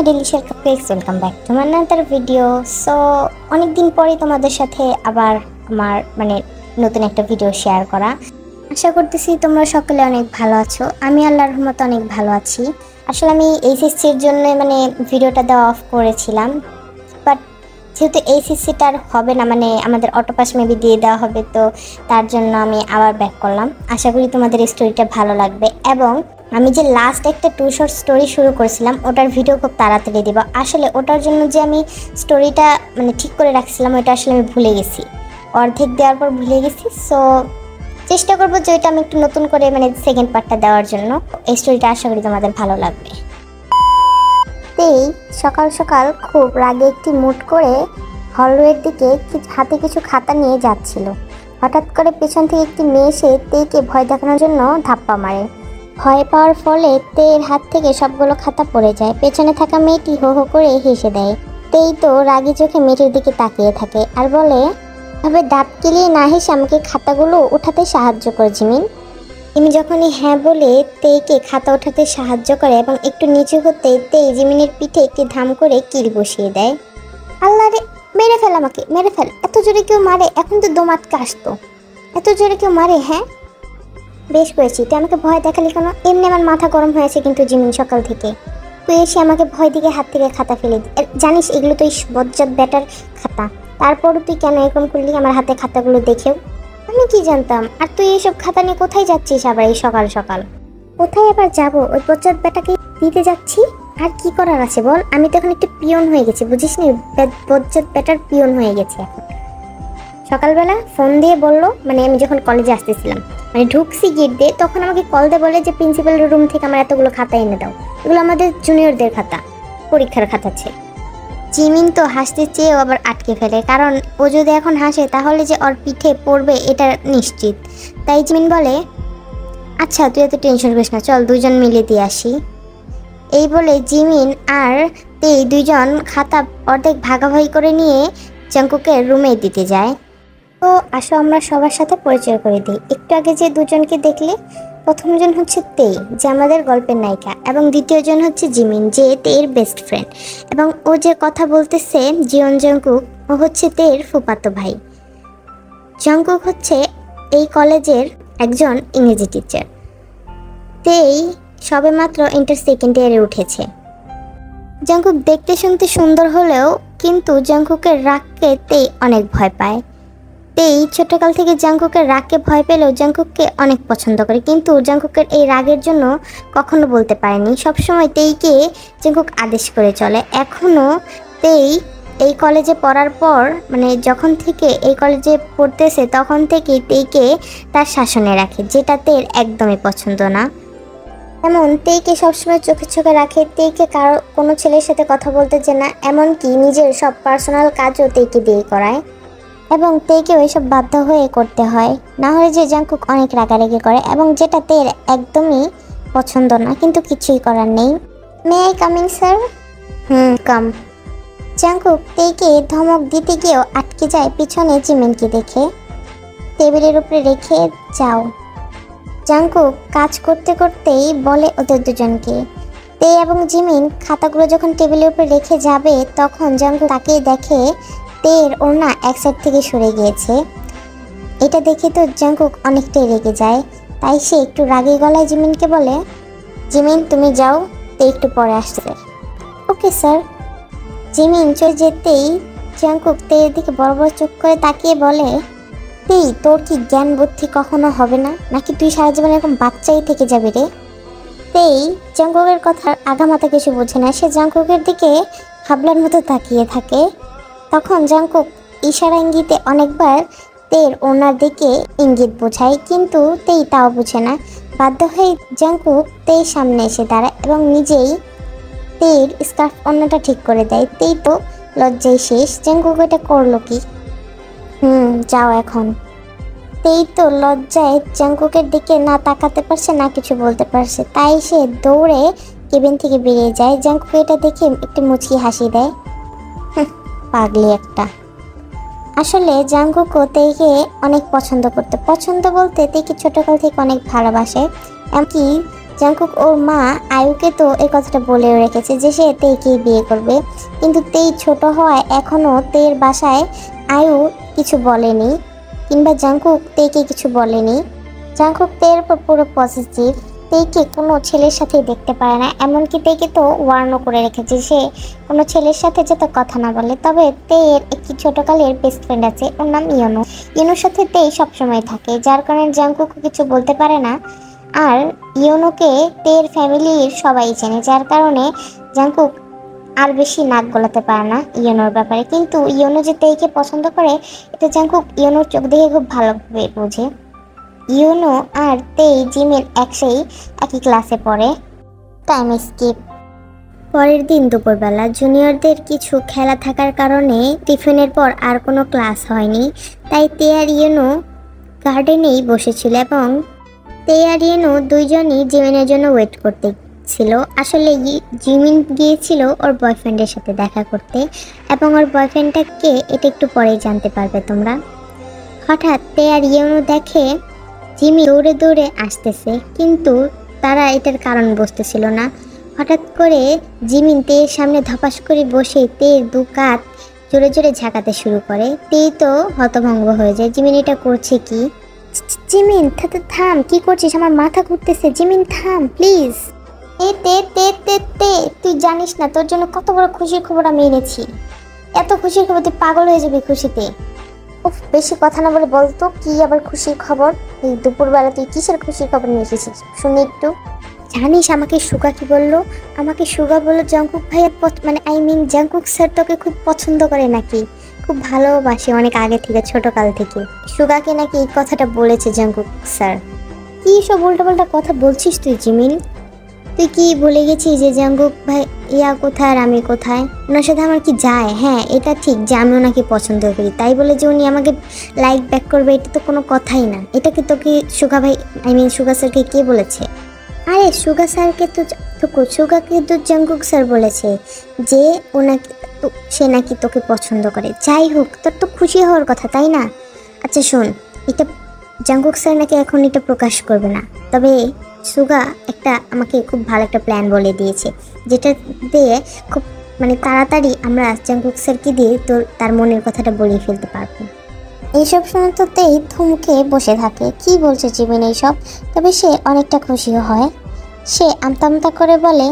My delicious কাপকেকস, welcome back to my another video. So অনেকদিন পরে তোমাদের সাথে আবার আমার নতুন একটা ভিডিও শেয়ার করা। আশা করতেছি তোমরা সকলে অনেক ভালো আছো। আমি আল্লাহর রহমতে অনেক ভালো আছি। আসলে আমি এইচএসসির জন্য ভিডিওটা দেওয়া অফ করেছিলাম, বাট যেহেতু এইচএসসিটার হবে না, আমাদের অটোপাস মেবি দিয়ে দেওয়া হবে, তো তার জন্য আমি আবার ব্যাক করলাম। আশা করি তোমাদের এই স্টোরিটা ভালো লাগবে। এবং আমি যে লাস্ট একটা 2 শর্ট স্টোরি শুরু করেছিলাম, ওটার ভিডিও খুব তাড়াতাড়ি দিব। আসলে ওটার জন্য যে আমি স্টোরিটা ঠিক করে রাখছিলাম, ওইটা আসলে আমি ভুলে গেছি, অর্ধেক দেওয়ার পর ভুলে গেছি। সো চেষ্টা করবো যে ওইটা আমি একটু নতুন করে সেকেন্ড পার্টটা দেওয়ার জন্য। এই স্টোরিটা আশা করি তোমাদের ভালো লাগবে। সকাল সকাল খুব রাগে একটি মুড করে হলওয়ের দিকে হাতে কিছু খাতা নিয়ে যাচ্ছিল। হঠাৎ করে পেছন থেকে একটি মেয়ে এসে তেইকে ভয় দেখানোর জন্য ধাপ্পা মারে। ভয় পাওয়ার ফলে তেইর হাত থেকে সবগুলো খাতা পড়ে যায়। পেছনে থাকা মেয়েটি হো হো করে হেসে দেয়। তেই তো রাগী চোখে মেয়েটির দিকে তাকিয়ে থাকে আর বলে, ভাবে দাঁত কেলিয়ে না হেসে আমাকে খাতাগুলো উঠাতে সাহায্য করে জিমিন। জিমি যখনই হ্যাঁ বলে তেইকে খাতা ওঠাতে সাহায্য করে এবং একটু নিচু হতে তেই জিমিনের পিঠে একটি ধাম করে কিল বসিয়ে দেয়। আল্লাহ রে, মেরে ফেল আমাকে, মেরে ফেল। এত জোরে কেউ মারে? এখন তো দম আটকে আসতো। এত জোরে কেউ মারে? হ্যাঁ, বেশ করেছি। তুই আমাকে ভয় দেখালি কেন? এমনি আমার মাথা গরম হয়েছে কিন্তু জিমিন সকাল থেকে। তুই এসে আমাকে ভয় দিকে হাত থেকে খাতা ফেলে জানিস এগুলো তো বজ্জাত ব্যাটার খাতা। তারপরও তুই কেন এরকম করলি আমার হাতে খাতাগুলো দেখেও? আমি কি জানতাম? আর তুই এইসব খাতা নিয়ে কোথায় যাচ্ছিস আবার এই সকাল সকাল? কোথায় আবার যাব? ওই বজ্জাত ব্যাটাকে দিতে যাচ্ছি। আর কি করার আছে বল? আমি তো এখন একটু পিয়ন হয়ে গেছি, বুঝিস নি? বজ্জাত ব্যাটার পিয়ন হয়ে গেছে এখন। সকালবেলা ফোন দিয়ে বললো, আমি যখন কলেজে আসতেছিলাম, ঢুকছি গেট দিয়ে, তখন আমাকে কল দিয়ে বলে যে প্রিন্সিপালের রুম থেকে আমার এতগুলো খাতা এনে দাও। এগুলো আমাদের জুনিয়রদের খাতা, পরীক্ষার খাতা আছে। জিমিন তো হাসতে চেয়েও আবার আটকে ফেলে, কারণ ও যদি এখন হাসে তাহলে যে ওর পিঠে পড়বে এটা নিশ্চিত। তাই জিমিন বলে, আচ্ছা তুই এত টেনশন করিস না, চল দুজন মিলে দিয়ে আসি। এই বলে জিমিন আর তেই দুইজন খাতা অর্ধেক ভাগাভাগি করে নিয়ে জাঙ্কুকের রুমে দিতে যায়। তো আসো আমরা সবার সাথে পরিচয় করে দিই। একটু আগে যে দুজনকে দেখলে, প্রথমজন হচ্ছে তেই, যে আমাদের গল্পের নায়িকা, এবং দ্বিতীয়জন হচ্ছে জিমিন, যে তেইর বেস্ট ফ্রেন্ড। এবং ও যে কথা বলতেছে জিয়ন জাঙ্কুক, ও হচ্ছে তেইর ফুফাতো ভাই। জাঙ্কুক হচ্ছে এই কলেজের একজন ইংরেজি টিচার। তেই সবেমাত্র ইন্টার সেকেন্ড ইয়ারে উঠেছে। জাঙ্কুক দেখতে শুনতে সুন্দর হলেও কিন্তু জাঙ্কুকের রাগকে তেই অনেক ভয় পায়। তেই ছোটকাল থেকে জাঙ্কুকের রাগকে ভয় পেলেও জাঙ্কুককে অনেক পছন্দ করে, কিন্তু জাঙ্কুকের এই রাগের জন্য কখনো বলতে পারেনি। সবসময় তেইকে জাঙ্কুক আদেশ করে চলে। এখনও তেই এই কলেজে পড়ার পর, যখন থেকে এই কলেজে পড়তেছে তখন থেকেই তেইকে তার শাসনে রাখে, যেটা তেইর একদমই পছন্দ না। এমন তেইকে সবসময় চোখে চোখে রাখে। তেইকে কারো কোনো ছেলের সাথে কথা বলতে চায় না, এমনকি নিজের সব পার্সোনাল কাজও তেইকে দিয়ে করায়, এবং তেইকেও এসব বাধ্য হয়ে করতে হয়, না হলে যে জাঙ্কুক অনেক রাগারাগি করে, এবং যেটা তেইর একদমই পছন্দ না, কিন্তু কিছুই করার নেই। May I coming sir? Come. Jungkook তেইকে ধমক দিতে গিয়েও আটকে যায় পিছনে জিমিনকে দেখে। টেবিলের উপরে রেখে যাও। জাঙ্কুক কাজ করতে করতেই বলে ওদের দুজনকে। তেই এবং জিমিন খাতাগুলো যখন টেবিলের উপরে রেখে যাবে, তখন জাঙ্কুক তাকেই দেখে তেইর ওড়না এক সাইড থেকে সরে গিয়েছে। এটা দেখে তো জাঙ্কুক অনেকটাই রেগে যায়। তাই সে একটু রাগী গলায় জিমিনকে বলে, জিমিন তুমি যাও, তেই একটু পরে আসছে। Okay sir. জিমিন চলে যেতেই জাঙ্কুক তেইয়ের দিকে বড় বড় চোখ করে তাকিয়ে বলে, তেই তোর কি জ্ঞান বুদ্ধি কখনো হবে না, নাকি তুই সারা জীবন এরকম বাচ্চাই থেকে যাবি রে? তেই জাঙ্কুকের কথার আগামাথা কিছু বোঝে না। সে জাঙ্কুকের দিকে হাবলার মতো তাকিয়ে থাকে। তখন জাঙ্কুক ইশারা ইঙ্গিতে অনেকবার তেইর ওনার দিকে ইঙ্গিত বোঝায়, কিন্তু তেই তাও বুঝে না। বাধ্য হয়ে জাঙ্কুক তেইর সামনে এসে দাঁড়ায় এবং নিজেই তেইর স্কার্ফ ওড়নাটা ঠিক করে দেয়। তেই তো লজ্জায় শেষ। জাঙ্কুক এটা করলো কি? যাও এখন। তেই তো লজ্জায় জাঙ্কুকের দিকে না তাকাতে পারছে না কিছু বলতে পারছে, তাই সে দৌড়ে কেবিন থেকে বেরিয়ে যায়। জাঙ্কুক এটা দেখে একটি মুচকি হাসি দেয়, পাগলি একটা। আসলে জাঙ্কুকও তেইকে অনেক পছন্দ করতে, পছন্দ বলতে তেইকে ছোটকাল থেকে অনেক ভালোবাসে। এমনকি জাংকুক ওর মা আয়ুকে তো এই কথাটা বলেও রেখেছে যে সে তেইকেই বিয়ে করবে, কিন্তু তেই ছোট হওয়ায় এখনও তের বাসায় আয়ু কিছু বলেনি, কিংবা জাংকুক তেইকে কিছু বলেনি। জাংকুক তের উপর পুরো পজিটিভ, তেইকে কোনো ছেলের সাথেই দেখতে পারে না, এমনকি তেইকে তো ওয়ার্নও করে রেখেছে সে কোনো ছেলের সাথে যাতে কথা না বলে। তবে তেয়ের একটি ছোটকালের বেস্ট ফ্রেন্ড আছে, ওর নাম ইয়োনো। ইয়োনোর সাথে তেই সবসময় থাকে, যার কারণে জাংকুক কিছু বলতে পারে না। আর ইয়োনোকে তের ফ্যামিলির সবাই চেনে, যার কারণে জাংকুক আর বেশি নাক গলাতে পারে না ইয়োনোর ব্যাপারে। কিন্তু ইয়োনো যে তেইকে পছন্দ করে এটা জাংকুক ইয়োনোর চোখ দেখে খুব ভালোভাবে বোঝে। ইয়োনো আর তেই জিমিন একই ক্লাসে পড়ে। Time skip. পরের দিন দুপুরবেলা জুনিয়রদের কিছু খেলা থাকার কারণে টিফিনের পর আর কোনো ক্লাস হয়নি, তাই তে আর ইয়োনো গার্ডেনেই বসেছিল এবং তে আর ইয়োনো দুইজনই জিমিনের জন্য ওয়েট করতেছিল। আসলে জিমিন গিয়েছিল ওর বয়ফ্রেন্ডের সাথে দেখা করতে, এবং ওর বয়ফ্রেন্ডটাকে এটা একটু পরেই জানতে পারবে তোমরা। হঠাৎ তে আর ইয়োনো দেখে জিমি দৌড়ে দৌড়ে আসতেছে, কিন্তু তারা এটার কারণ বুঝতেছিল না। হঠাৎ করে জিমিন তের সামনে ধপাস করে বসে তের দু কাঁধ জোরে জোরে ঝাঁকাতে শুরু করে। তেই তো হতভঙ্গ হয়ে যায়, জিমিন এটা করছে কি? জিমিন থাম, কি করছিস? আমার মাথা ঘুরতেছে। জিমিন থাম প্লিজ। তুই জানিস না তোর জন্য কত বড় খুশির খবর আমি এনেছি। এত খুশির খবর তুই পাগল হয়ে যাবি খুশিতে। উফ, বেশি কথা না বলে বলতো কি আবার খুশির খবর? এই দুপুরবেলা তুই কিসের খুশির খবর নিয়ে এসেছিস শুনি একটু। জানিস আমাকে সুগা কি বললো? আমাকে সুগা বললো জাংকুক ভাইয়া জাংকুক স্যার তোকে খুব পছন্দ করে নাকি, খুব ভালোবাসে অনেক আগে থেকে, ছোটকাল থেকে। সুগাকে নাকি এই কথাটা বলেছে জাংকুক স্যার। কি সব উল্টাপাল্টা কথা বলছিস তুই জিমিন? তুই কি ভুলে গেছিস যে জাংকুক ভাই ইয়া কোথায় আর আমি কোথায়? ওনার সাথে আমার কি যায়? হ্যাঁ এটা ঠিক যে আমি ওনাকে পছন্দ করি, তাই বলে যে উনি আমাকে লাইক ব্যাক করবে এটা তো কোনো কথাই না। এটা কি তোকে সুগা ভাই সুগা স্যারকে কে বলেছে? আরে সুগা স্যারকে সুগাকে তো জাংকুক স্যার বলেছে যে সে নাকি তোকে পছন্দ করে। যাই হোক, তোর তো খুশি হওয়ার কথা তাই না? আচ্ছা শোন, এটা জাংকুক স্যার নাকি এখন এটা প্রকাশ করবে না, তবে সুগা আমাকে খুব ভালো একটা প্ল্যান বলে দিয়েছে, যেটা দিয়ে খুব তাড়াতাড়ি আমরা জাংকুক স্যারকে দিয়ে তার মনের কথাটা বলিয়ে ফেলতে পারবো। এইসব শুনে তো তেই থমকে বসে থাকে। কি বলছে জিমিন এইসব? তবে সে অনেকটা খুশিও হয়। সে আমতা করে বলে,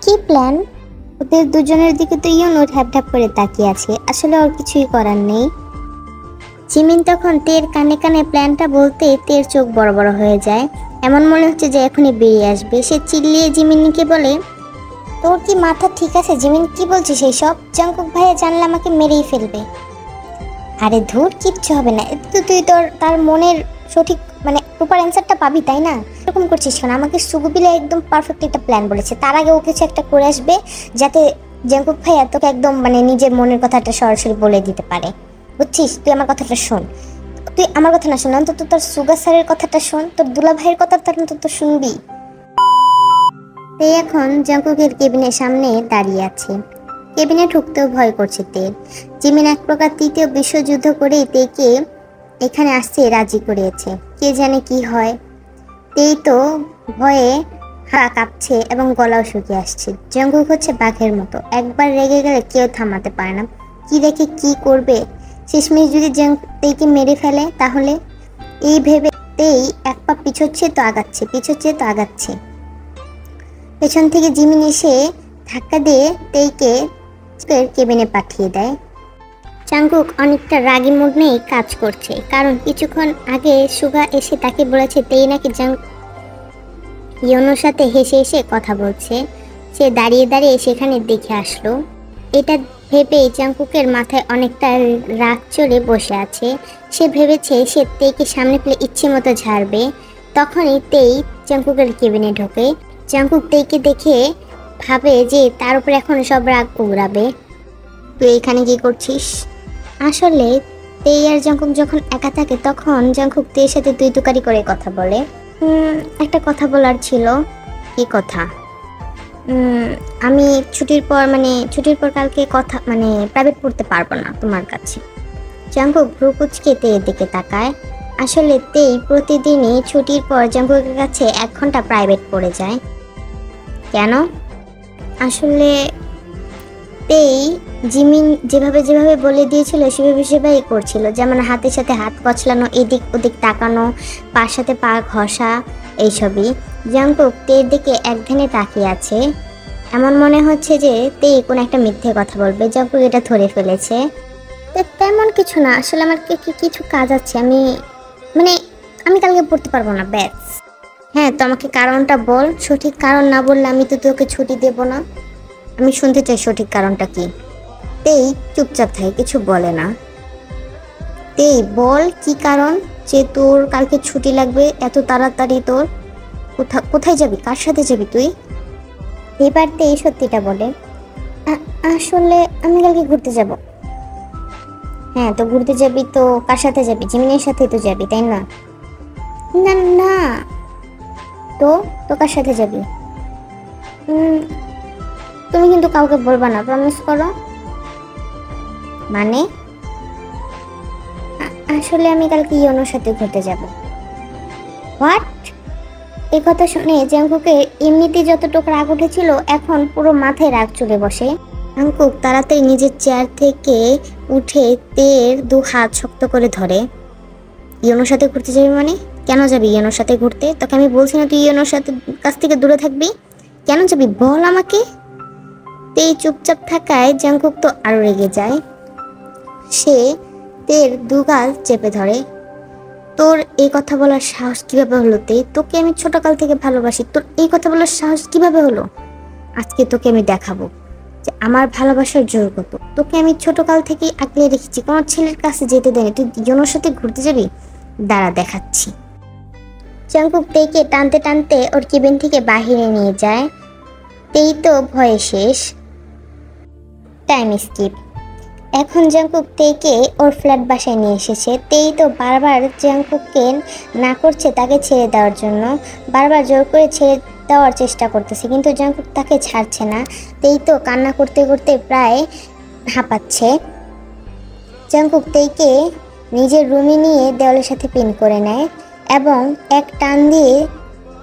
কি প্ল্যান? ওদের দুজনের দিকে তো ইয়োনো ঢ্যাপ করে তাকিয়ে আছে, আসলে ওর কিছুই করার নেই। জিমিন তখন তের কানে কানে প্ল্যানটা বলতে তের চোখ বড় বড় হয়ে যায়, এমন মনে হচ্ছে যে এখনই বেরিয়ে আসবে। সে চিল্লিয়ে জিমিনকে বলে, তোর কি মাথা ঠিক আছে জিমিন? কি বলছিস এইসব? জাংকুক ভাইয়া জানলে আমাকে মেরেই ফেলবে। আরে ধুর, কিচ্ছু হবে না, তুই তার মনের সঠিক প্রপার অ্যান্সারটা পাবি তাই না? এরকম করছিস কেন? আমাকে সুগুবিলা একদম পারফেক্ট একটা প্ল্যান বলেছে, তার আগে ও কিছু একটা করে আসবে যাতে জাংকুক ভাইয়া তোকে একদম নিজের মনের কথাটা সরাসরি বলে দিতে পারে, বুঝছিস? তুই আমার কথাটা শোন, তুই আমার কথা না শোন, অন্তত তোর সুগা স্যারের কথাটা শোন, তোর দুলা ভাইয়ের কথাটা অন্তত শুনবি। তে এখন জাংকুকের কেবিনের সামনে দাঁড়িয়ে আছে, কেবিনে ঢুকতেও ভয় করছে তের। জিমিন এক প্রকার তৃতীয় বিশ্বযুদ্ধ করেই তেকে এখানে আসতে রাজি করিয়েছে, কে জানে কি হয়। তেই তো ভয়ে হাত কাঁপছে এবং গলাও শুকিয়ে আসছে। জাংকুক হচ্ছে বাঘের মতো, একবার রেগে গেলে কেউ থামাতে পারে না। কি দেখে কি করবে, শেষমেশ যদি তেইকে মেরে ফেলে তাহলে? এই ভেবে তেই এক পা পিছোচ্ছে তো আগাচ্ছে। পেছন থেকে জিমিন এসে ধাক্কা দিয়ে তেইকে কেবিনে পাঠিয়ে দেয়। জাংকুক অনেকটা রাগী মুড নিয়ে কাজ করছে, কারণ কিছুক্ষণ আগে সুগা এসে তাকে বলেছে তেই নাকি ইয়োনোর সাথে হেসে হেসে কথা বলছে। সে দাঁড়িয়ে দাঁড়িয়ে সেখানে দেখে আসলো। এটা ভেবে জাংকুকের মাথায় অনেকটা রাগ চড়ে বসে আছে। সে ভেবেছে সে তেইকে সামনে পেলে ইচ্ছে মতো ঝাড়বে। তখনই তেই জাংকুকের কেবিনে ঢোকে। জাংকুক তেইকে দেখে ভাবে যে তার উপর এখন সব রাগ উগড়াবে। তুই এখানে কি করছিস? আসলে তেই আর জাংকুক যখন একা থাকে তখন জাংকুক তেইর সাথে তুই তুকারি করে কথা বলে। একটা কথা বলার ছিল। কি কথা? আমি ছুটির পর কালকে কথা প্রাইভেট পড়তে পারবো না তোমার কাছে। জাংকুক ভ্রু কুঁচকে তেয়ের দিকে তাকায়। আসলে তেই প্রতিদিনই ছুটির পর জাঙ্কুকের কাছে 1 ঘন্টা প্রাইভেট পড়ে যায়। কেন? আসলে তেই জিমিন যেভাবে যেভাবে বলে দিয়েছিল সেভাবে সেভাবেই করছিল, যেমন হাতের সাথে হাত কচলানো, এদিক ওদিক তাকানো, পার সাথে পা ঘষা, এইসবই। জাঙ্কুক তের দিকে একধানে তাকিয়ে আছে, এমন মনে হচ্ছে যে তেই কোনো একটা মিথ্যে কথা বলবে। জাঙ্কুক এটা ধরে ফেলেছে। তেমন কিছু না, আসলে আমার কিছু কাজ আছে, আমি কালকে পড়তে পারবো না, ব্যাস। হ্যাঁ, তো আমাকে কারণটা বল, সঠিক কারণ না বললে আমি তো তোকে ছুটি দেব না। আমি শুনতে চাই সঠিক কারণটা কি। তেই চুপচাপ থাকে, কিছু বলে না। তেই বল কি কারণ যে তোর কালকে ছুটি লাগবে এত তাড়াতাড়ি? তোর কোথায় যাবি, কার সাথে যাবি তুই? এবার তেই সত্যিটা বলে, আসলে আমি কালকে ঘুরতে যাব। হ্যাঁ, তো ঘুরতে যাবি তো কার সাথে যাবি? জিমিনের সাথে তো যাবি, তাই না? না না, তো তো কার সাথে যাবি? তুমি কিন্তু কাউকে বলবা না, প্রমিস করো। মানে? আসলে আমি কালকে ইয়োনোর সাথে ঘুরতে যাব। হোয়াট? এই কথা শুনে জাঙ্কুকের এমনিতে যতটুকু রাগ উঠেছিল এখন পুরো মাথায় রাগ চলে বসে। জাঙ্কুক তাড়াতাড়ি নিজের চেয়ার থেকে উঠে তের 2 হাত শক্ত করে ধরে। ইয়োনোর সাথে ঘুরতে যাবি মানে? কেন যাবি ইয়োনোর সাথে ঘুরতে? তোকে আমি বলছি না তুই ইয়োনোর সাথে কাছ থেকে দূরে থাকবি? কেন যাবি বল আমাকে। তেই চুপচাপ থাকায় জাঙ্কুক তো আরো রেগে যায়। সে তের 2 গাল চেপে ধরে। তোর এই কথা বলার সাহস কিভাবে হলো তে? তোকে আমি ছোটকাল থেকে ভালোবাসি, তোর এই কথা বলার সাহস কিভাবে হলো? আজকে তোকে আমি দেখাবো যে আমার ভালোবাসার জোর কত। তোকে আমি ছোটকাল থেকেই আগলে রেখেছি, কোনো ছেলের কাছে যেতে দেয়নি, তুই ইয়োনোর সাথে ঘুরতে যাবি? দাঁড়া দেখাচ্ছি। জাঙ্কুক তেইকে টানতে টানতে ওর কেবিন থেকে বাহিরে নিয়ে যায়। তেই তো ভয়ে শেষ। Time skip. এখন জাঙ্কুক তেইকে ওর ফ্ল্যাট বাসায় নিয়ে এসেছে। তেই তো বারবার জাঙ্কুককে না করছে তাকে ছেড়ে দেওয়ার জন্য, বারবার জোর করে ছেড়ে দেওয়ার চেষ্টা করতেছে, কিন্তু জাঙ্কুক তাকে ছাড়ছে না। তেই তো কান্না করতে করতে প্রায় হাঁপাচ্ছে। জাঙ্কুক তেইকে নিজের রুমে নিয়ে দেওয়ালের সাথে পিন করে নেয় এবং এক টান দিয়ে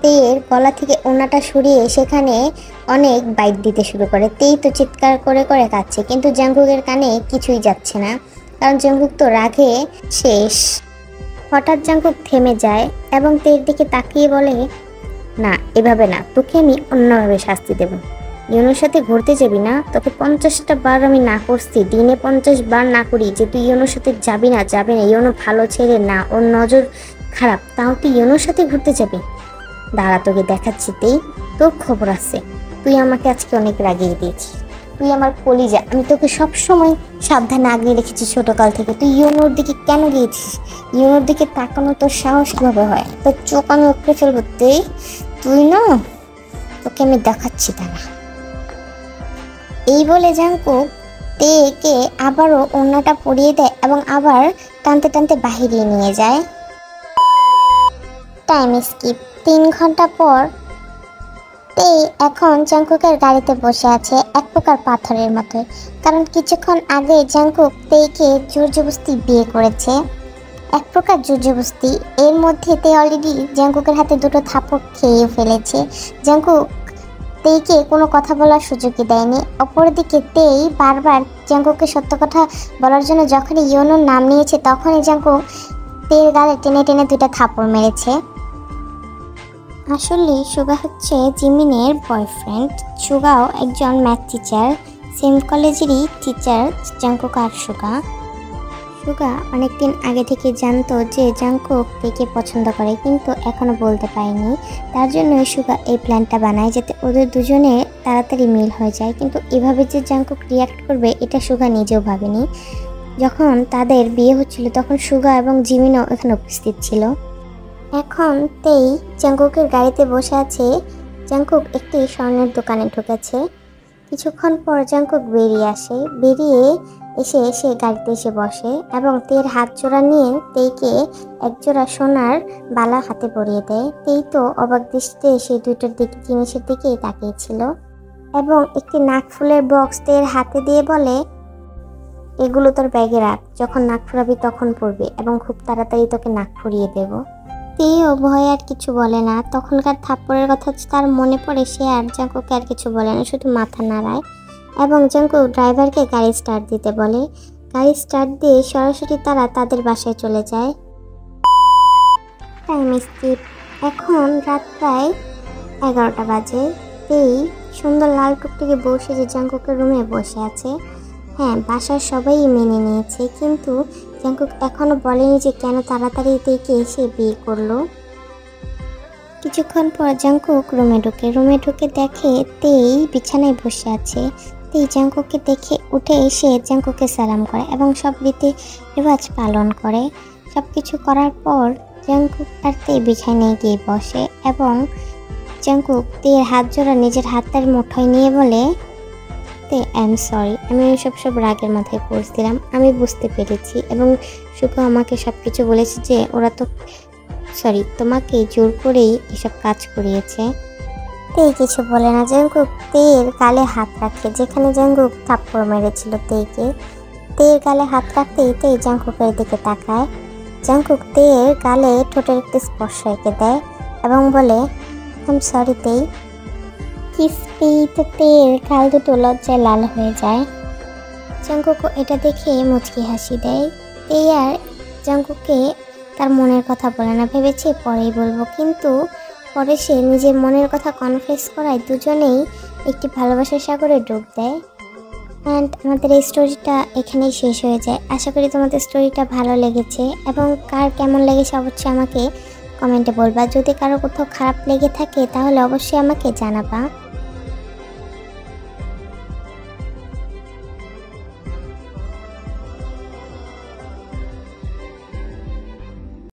তেইয়ের গলা থেকে ওড়নাটা সরিয়ে সেখানে অনেক বাইট দিতে শুরু করে। তেই তো চিৎকার করে করে কাঁদছে, কিন্তু জাঙ্কুকের কানে কিছুই যাচ্ছে না, কারণ জাঙ্কুক তো রাগে শেষ। হঠাৎ জাঙ্কুক থেমে যায় এবং তেইয়ের দিকে তাকিয়ে বলে, না এভাবে না, তোকে আমি অন্যভাবে শাস্তি দেব। ইয়োনোর সাথে ঘুরতে যাবি না? তোকে 50টা বার আমি না করছি, দিনে 50 বার না করি যে তুই ইয়োনোর সাথে যাবি না। ইয়োনো ভালো ছেলে না, ওর নজর খারাপ, তাও তুই ইয়োনোর সাথে ঘুরতে যাবি? দাঁড়া তোকে দেখাচ্ছি তেই, তোর খবর আছে। তুই আমাকে আজকে অনেক রাগিয়ে দিয়েছিস, তুই আমার কলিজা, আমি তোকে সবসময় সাবধানে আগলে রেখেছি ছোটকাল থেকে। তুই ইয়োনোর দিকে কেন গিয়েছিস? ইয়োনোর দিকে তাকানো তোর সাহস কিভাবে হয়? তোর চোখ আমি উপড়ে ফেলবো তেই, তুই না, তোকে আমি দেখাচ্ছি দাঁড়া। এই বলে জাঙ্কুক তেকে আবারও ওড়নাটা পরিয়ে দেয় এবং আবার টানতে টানতে বাহিরে নিয়ে যায়। Time skip. 3 ঘন্টা পর তেই এখন জাঙ্কুকের গাড়িতে বসে আছে, এক প্রকার পাথরের মতো, কারণ কিছুক্ষণ আগে জাঙ্কুক তেইকে জোর জবরদস্তি বিয়ে করেছে। এক প্রকার জোর জবরদস্তি। এর মধ্যে তেই অলরেডি জাঙ্কুকের হাতে 2টো থাপড় খেয়ে ফেলেছে। জাঙ্কুক তেইকে কোনো কথা বলার সুযোগই দেয়নি। অপরদিকে তেই বারবার জাঙ্কুককে সত্য কথা বলার জন্য যখনই ইয়োনোর নাম নিয়েছে তখনই জাঙ্কুক তেইর গালে টেনে টেনে 2টা থাপড় মেরেছে। আসলে সুগা হচ্ছে জিমিনের বয়ফ্রেন্ড। সুগাও একজন ম্যাথ টিচার, সেম কলেজেরই টিচার জাঙ্কুক আর সুগা। সুগা অনেকদিন আগে থেকে জানতো যে জাঙ্কুক তেইকে পছন্দ করে, কিন্তু এখনো বলতে পারেনি। তার জন্য সুগা এই প্ল্যানটা বানায় যাতে ওদের দুজনে তাড়াতাড়ি মিল হয়ে যায়, কিন্তু এভাবে যে জাঙ্কুক রিয়াক্ট করবে এটা সুগা নিজেও ভাবেনি। যখন তাদের বিয়ে হচ্ছিল তখন সুগা এবং জিমিনও এখানে উপস্থিত ছিল। এখন তেই জাঙ্কুকের গাড়িতে বসে আছে। জাঙ্কুক একটি স্বর্ণের দোকানে ঢুকেছে। কিছুক্ষণ পর জাঙ্কুক বেরিয়ে আসে, বেরিয়ে এসে গাড়িতে এসে বসে এবং তেইর হাত জোড়া নিয়ে তেইকে একজোড়া সোনার বালা হাতে পরিয়ে দেয়। তেই তো অবাক দৃষ্টিতে সেই 2টার দিকে জিনিসের দিকেই তাকিয়েছিল এবং একটি নাকফুলের বক্স তেইর হাতে দিয়ে বলে, এগুলো তোর ব্যাগে রাখ, যখন নাক ফুরাবি তখন পড়বি এবং খুব তাড়াতাড়ি তোকে নাক ফুরিয়ে দেব। তেও ভয় আর কিছু বলে না। তখনকার থাপ্পড়ের কথা তার মনে পড়ে, সে আর জাঙ্কুককে আর কিছু বলে না, শুধু মাথা নাড়ায় এবং জাঙ্কুক ড্রাইভারকে গাড়ি স্টার্ট দিতে বলে। গাড়ি স্টার্ট দিয়ে সরাসরি তারা তাদের বাসায় চলে যায়। Time skip. এখন রাত প্রায় 11টা বাজে। তেই সুন্দর লাল টুকটুকে বউ সেজে জাঙ্কুকের রুমে বসে আছে। হ্যাঁ, বাসার সবাই মেনে নিয়েছে, কিন্তু জাঙ্কুক এখনো বলেনি যে কেন তাড়াতাড়ি তেইকে এসে বিয়ে করলো। কিছুক্ষণ পর জাঙ্কুক রুমে ঢুকে দেখে তেই বিছানায় বসে আছে। তেই জাঙ্কুককে দেখে উঠে এসে জাঙ্কুককে সালাম করে এবং সব রীতি রেওয়াজ পালন করে। সব কিছু করার পর জাঙ্কুক আর তেই বিছানায় গিয়ে বসে এবং জাঙ্কুক তেয়ের হাত জোড়া নিজের হাতের মুঠোয় নিয়ে বলে, তে আই এম সরি, আমি সব রাগের মাথায় পড়ছিলাম, আমি বুঝতে পেরেছি এবং শুভ আমাকে সব কিছু বলেছে যে ওরা তো তোমাকে জোর করেই এসব কাজ করিয়েছে। তেই কিছু বলে না। জাঙ্কুক তেয়ের গালে হাত রাখে, যেখানে জাঙ্কুক থাপ্পড় মেরেছিল তেইকে। তেয়ের গালে হাত রাখতেই তেই জাঙ্কুকের দিকে তাকায়। জাঙ্কুক তেয়ের গালে ঠোঁটের একটি স্পর্শ রেখে দেয় এবং বলে, আই এম সরি তেই। কিস পেতে তেয়ের গাল দুটো লজ্জায় লাল হয়ে যায়। জাঙ্কুকও এটা দেখে মুচকি হাসি দেয়। তেই আর জাঙ্কুককে তার মনের কথা বলে না, ভেবেছে পরেই বলবো, কিন্তু পরে সে নিজের মনের কথা কনফেস করায় দুজনেই একটি ভালোবাসার সাগরে ডুব দেয়। অ্যান্ড আমাদের এই স্টোরিটা এখানেই শেষ হয়ে যায়। আশা করি তোমাদের স্টোরিটা ভালো লেগেছে এবং কার কেমন লেগেছে অবশ্যই আমাকে কমেন্টে বলবা। যদি কারো কোথাও খারাপ লেগে থাকে তাহলে অবশ্যই আমাকে জানাবা।